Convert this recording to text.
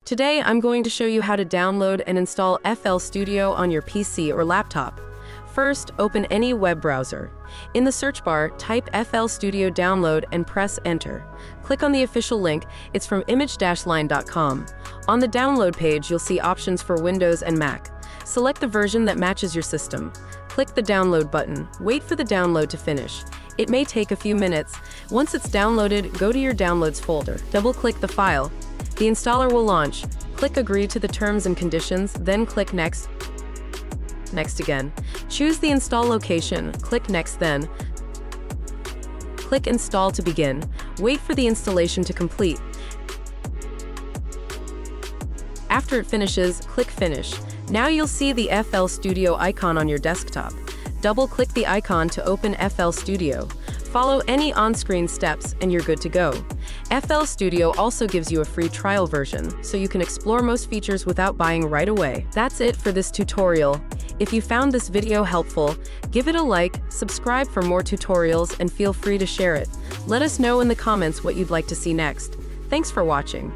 Today, I'm going to show you how to download and install FL Studio on your PC or laptop. First, open any web browser. In the search bar, type FL Studio Download and press Enter. Click on the official link. It's from image-line.com. On the download page, you'll see options for Windows and Mac. Select the version that matches your system. Click the download button. Wait for the download to finish. It may take a few minutes. Once it's downloaded, go to your Downloads folder. Double-click the file. The installer will launch. Click Agree to the terms and conditions, then click Next. Next again. Choose the install location. Click Next then. Click Install to begin. Wait for the installation to complete. After it finishes, click Finish. Now you'll see the FL Studio icon on your desktop. Double-click the icon to open FL Studio. Follow any on-screen steps and you're good to go. FL Studio also gives you a free trial version, so you can explore most features without buying right away. That's it for this tutorial. If you found this video helpful, give it a like, subscribe for more tutorials, and feel free to share it. Let us know in the comments what you'd like to see next. Thanks for watching.